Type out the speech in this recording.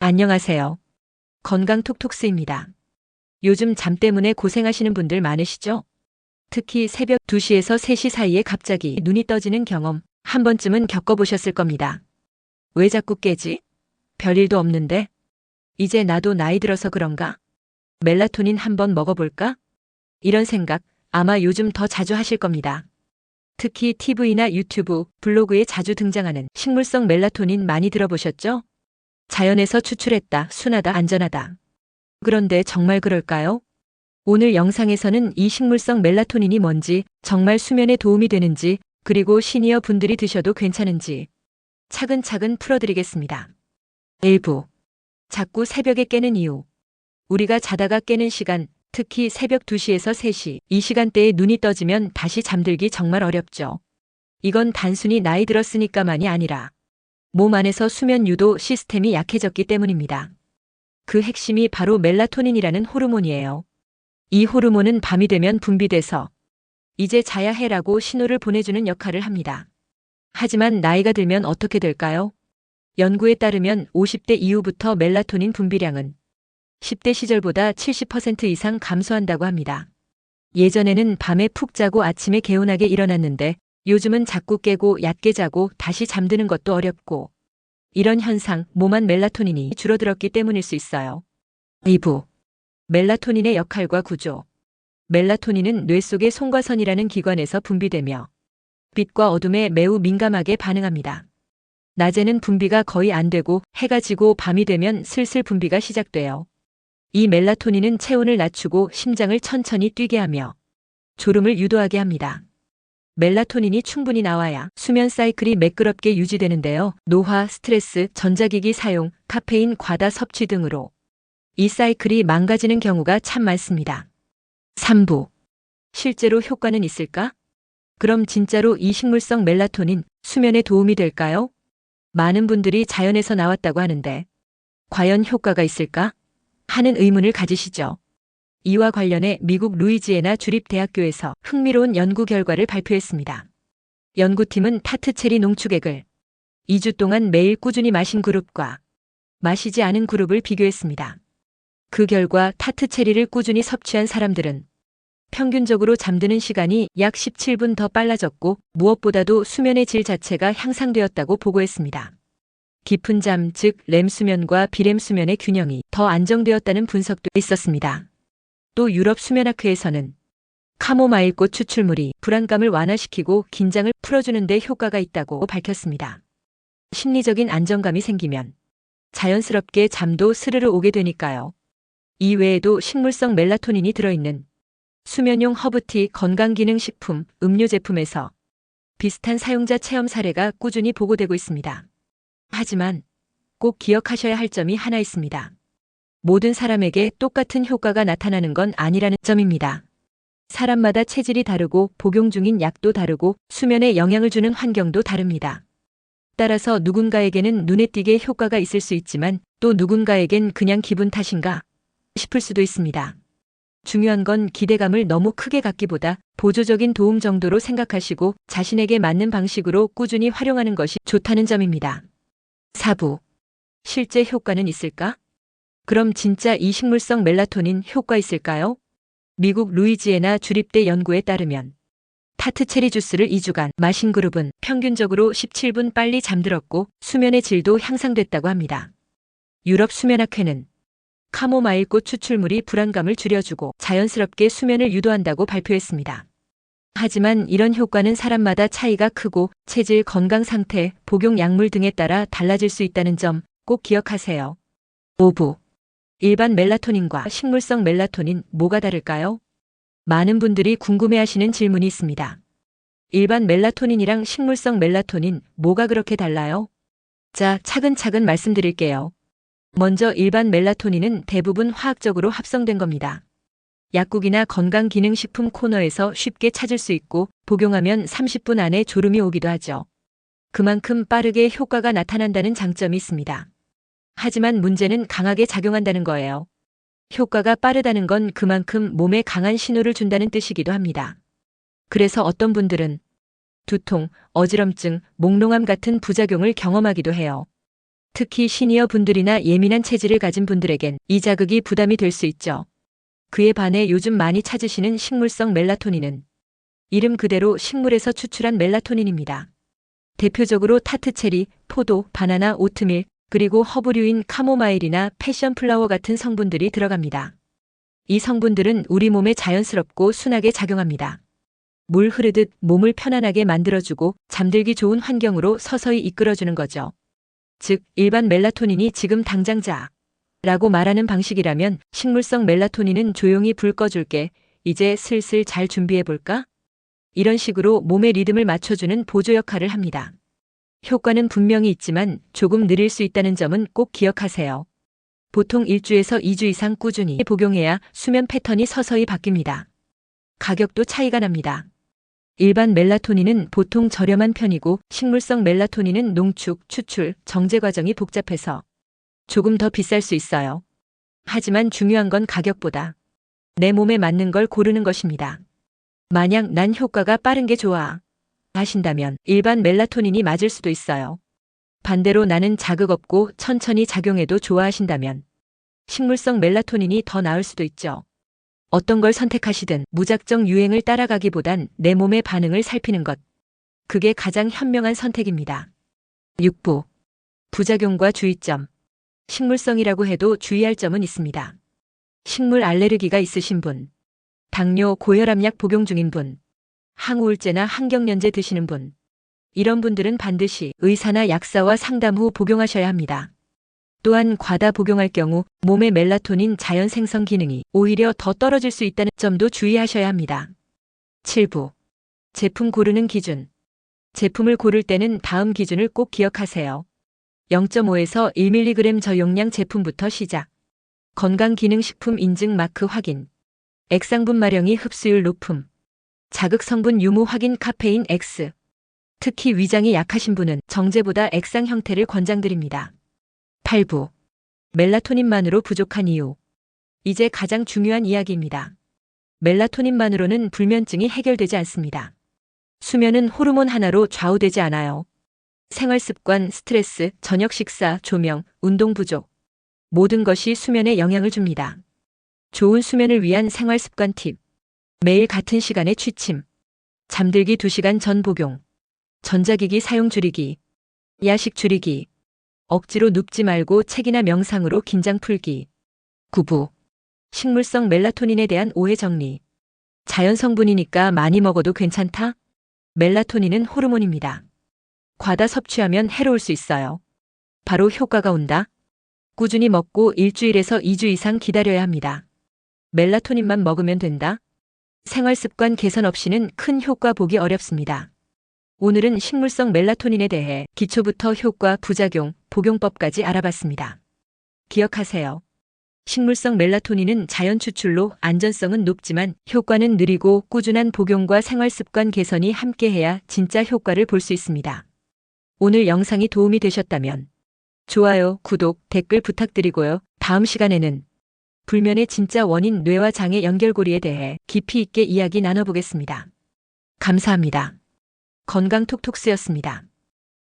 안녕하세요. 건강톡톡스입니다. 요즘 잠 때문에 고생하시는 분들 많으시죠? 특히 새벽 2시에서 3시 사이에 갑자기 눈이 떠지는 경험 한 번쯤은 겪어보셨을 겁니다. 왜 자꾸 깨지? 별일도 없는데? 이제 나도 나이 들어서 그런가? 멜라토닌 한번 먹어볼까? 이런 생각 아마 요즘 더 자주 하실 겁니다. 특히 TV나 유튜브, 블로그에 자주 등장하는 식물성 멜라토닌 많이 들어보셨죠? 자연에서 추출했다, 순하다, 안전하다. 그런데 정말 그럴까요? 오늘 영상에서는 이 식물성 멜라토닌이 뭔지, 정말 수면에 도움이 되는지, 그리고 시니어 분들이 드셔도 괜찮은지 차근차근 풀어드리겠습니다. 1부. 자꾸 새벽에 깨는 이유. 우리가 자다가 깨는 시간, 특히 새벽 2시에서 3시, 이 시간대에 눈이 떠지면 다시 잠들기 정말 어렵죠. 이건 단순히 나이 들었으니까만이 아니라 몸 안에서 수면 유도 시스템이 약해졌기 때문입니다. 그 핵심이 바로 멜라토닌이라는 호르몬이에요. 이 호르몬은 밤이 되면 분비돼서 이제 자야 해라고 신호를 보내주는 역할을 합니다. 하지만 나이가 들면 어떻게 될까요? 연구에 따르면 50대 이후부터 멜라토닌 분비량은 10대 시절보다 70% 이상 감소한다고 합니다. 예전에는 밤에 푹 자고 아침에 개운하게 일어났는데 요즘은 자꾸 깨고 얕게 자고 다시 잠드는 것도 어렵고, 이런 현상, 몸 안 멜라토닌이 줄어들었기 때문일 수 있어요. 2부. 멜라토닌의 역할과 구조. 멜라토닌은 뇌 속의 송과선이라는 기관에서 분비되며 빛과 어둠에 매우 민감하게 반응합니다. 낮에는 분비가 거의 안 되고 해가 지고 밤이 되면 슬슬 분비가 시작돼요. 이 멜라토닌은 체온을 낮추고 심장을 천천히 뛰게 하며 졸음을 유도하게 합니다. 멜라토닌이 충분히 나와야 수면 사이클이 매끄럽게 유지되는데요. 노화, 스트레스, 전자기기 사용, 카페인 과다 섭취 등으로 이 사이클이 망가지는 경우가 참 많습니다. 3부. 실제로 효과는 있을까? 그럼 진짜로 이 식물성 멜라토닌 수면에 도움이 될까요? 많은 분들이 자연에서 나왔다고 하는데 과연 효과가 있을까? 하는 의문을 가지시죠. 이와 관련해 미국 루이지애나 주립대학교에서 흥미로운 연구 결과를 발표했습니다. 연구팀은 타트체리 농축액을 2주 동안 매일 꾸준히 마신 그룹과 마시지 않은 그룹을 비교했습니다. 그 결과 타트체리를 꾸준히 섭취한 사람들은 평균적으로 잠드는 시간이 약 17분 더 빨라졌고, 무엇보다도 수면의 질 자체가 향상되었다고 보고했습니다. 깊은 잠, 즉 렘 수면과 비렘 수면의 균형이 더 안정되었다는 분석도 있었습니다. 또 유럽 수면학회에서는 카모마일꽃 추출물이 불안감을 완화시키고 긴장을 풀어주는 데 효과가 있다고 밝혔습니다. 심리적인 안정감이 생기면 자연스럽게 잠도 스르르 오게 되니까요. 이 외에도 식물성 멜라토닌이 들어있는 수면용 허브티 건강기능식품, 음료 제품에서 비슷한 사용자 체험 사례가 꾸준히 보고되고 있습니다. 하지만 꼭 기억하셔야 할 점이 하나 있습니다. 모든 사람에게 똑같은 효과가 나타나는 건 아니라는 점입니다. 사람마다 체질이 다르고 복용 중인 약도 다르고 수면에 영향을 주는 환경도 다릅니다. 따라서 누군가에게는 눈에 띄게 효과가 있을 수 있지만 또 누군가에겐 그냥 기분 탓인가 싶을 수도 있습니다. 중요한 건 기대감을 너무 크게 갖기보다 보조적인 도움 정도로 생각하시고 자신에게 맞는 방식으로 꾸준히 활용하는 것이 좋다는 점입니다. 4부. 실제 효과는 있을까? 그럼 진짜 이 식물성 멜라토닌 효과 있을까요? 미국 루이지애나 주립대 연구에 따르면 타트체리 주스를 2주간 마신 그룹은 평균적으로 17분 빨리 잠들었고 수면의 질도 향상됐다고 합니다. 유럽 수면학회는 카모마일꽃 추출물이 불안감을 줄여주고 자연스럽게 수면을 유도한다고 발표했습니다. 하지만 이런 효과는 사람마다 차이가 크고 체질, 건강 상태, 복용 약물 등에 따라 달라질 수 있다는 점 꼭 기억하세요. 5부. 일반 멜라토닌과 식물성 멜라토닌 뭐가 다를까요? 많은 분들이 궁금해하시는 질문이 있습니다. 일반 멜라토닌이랑 식물성 멜라토닌 뭐가 그렇게 달라요? 자, 차근차근 말씀드릴게요. 먼저 일반 멜라토닌은 대부분 화학적으로 합성된 겁니다. 약국이나 건강기능식품 코너에서 쉽게 찾을 수 있고 복용하면 30분 안에 졸음이 오기도 하죠. 그만큼 빠르게 효과가 나타난다는 장점이 있습니다. 하지만 문제는 강하게 작용한다는 거예요. 효과가 빠르다는 건 그만큼 몸에 강한 신호를 준다는 뜻이기도 합니다. 그래서 어떤 분들은 두통, 어지럼증, 몽롱함 같은 부작용을 경험하기도 해요. 특히 시니어 분들이나 예민한 체질을 가진 분들에겐 이 자극이 부담이 될 수 있죠. 그에 반해 요즘 많이 찾으시는 식물성 멜라토닌은 이름 그대로 식물에서 추출한 멜라토닌입니다. 대표적으로 타트체리, 포도, 바나나, 오트밀, 그리고 허브류인 카모마일이나 패션플라워 같은 성분들이 들어갑니다. 이 성분들은 우리 몸에 자연스럽고 순하게 작용합니다. 물 흐르듯 몸을 편안하게 만들어주고 잠들기 좋은 환경으로 서서히 이끌어주는 거죠. 즉, 일반 멜라토닌이 지금 당장 자 라고 말하는 방식이라면 식물성 멜라토닌은 조용히 불 꺼줄게. 이제 슬슬 잘 준비해볼까? 이런 식으로 몸의 리듬을 맞춰주는 보조 역할을 합니다. 효과는 분명히 있지만 조금 느릴 수 있다는 점은 꼭 기억하세요. 보통 1주에서 2주 이상 꾸준히 복용해야 수면 패턴이 서서히 바뀝니다. 가격도 차이가 납니다. 일반 멜라토닌은 보통 저렴한 편이고 식물성 멜라토닌은 농축, 추출, 정제 과정이 복잡해서 조금 더 비쌀 수 있어요. 하지만 중요한 건 가격보다 내 몸에 맞는 걸 고르는 것입니다. 만약 난 효과가 빠른 게 좋아 하신다면 일반 멜라토닌이 맞을 수도 있어요. 반대로 나는 자극 없고 천천히 작용해도 좋아하신다면 식물성 멜라토닌이 더 나을 수도 있죠. 어떤 걸 선택하시든 무작정 유행을 따라가기보단 내 몸의 반응을 살피는 것. 그게 가장 현명한 선택입니다. 6부. 부작용과 주의점. 식물성이라고 해도 주의할 점은 있습니다. 식물 알레르기가 있으신 분, 당뇨, 고혈압약 복용 중인 분, 항우울제나 항경련제 드시는 분, 이런 분들은 반드시 의사나 약사와 상담 후 복용하셔야 합니다. 또한 과다 복용할 경우 몸의 멜라토닌 자연 생성 기능이 오히려 더 떨어질 수 있다는 점도 주의하셔야 합니다. 7부. 제품 고르는 기준. 제품을 고를 때는 다음 기준을 꼭 기억하세요. 0.5에서 1mg 저용량 제품부터 시작. 건강기능식품 인증 마크 확인. 액상분 마령이 흡수율 높음. 자극 성분 유무 확인 카페인 X. 특히 위장이 약하신 분은 정제보다 액상 형태를 권장드립니다. 8부. 멜라토닌만으로 부족한 이유. 이제 가장 중요한 이야기입니다. 멜라토닌만으로는 불면증이 해결되지 않습니다. 수면은 호르몬 하나로 좌우되지 않아요. 생활습관, 스트레스, 저녁 식사, 조명, 운동 부족. 모든 것이 수면에 영향을 줍니다. 좋은 수면을 위한 생활습관 팁. 매일 같은 시간에 취침. 잠들기 2시간 전 복용. 전자기기 사용 줄이기. 야식 줄이기. 억지로 눕지 말고 책이나 명상으로 긴장 풀기. 9부. 식물성 멜라토닌에 대한 오해 정리. 자연 성분이니까 많이 먹어도 괜찮다? 멜라토닌은 호르몬입니다. 과다 섭취하면 해로울 수 있어요. 바로 효과가 온다. 꾸준히 먹고 일주일에서 2주 이상 기다려야 합니다. 멜라토닌만 먹으면 된다. 생활습관 개선 없이는 큰 효과 보기 어렵습니다. 오늘은 식물성 멜라토닌에 대해 기초부터 효과, 부작용, 복용법까지 알아봤습니다. 기억하세요. 식물성 멜라토닌은 자연 추출로 안전성은 높지만 효과는 느리고 꾸준한 복용과 생활습관 개선이 함께해야 진짜 효과를 볼 수 있습니다. 오늘 영상이 도움이 되셨다면 좋아요, 구독, 댓글 부탁드리고요. 다음 시간에는 불면의 진짜 원인 뇌와 장의 연결고리에 대해 깊이 있게 이야기 나눠보겠습니다. 감사합니다. 건강톡톡스였습니다.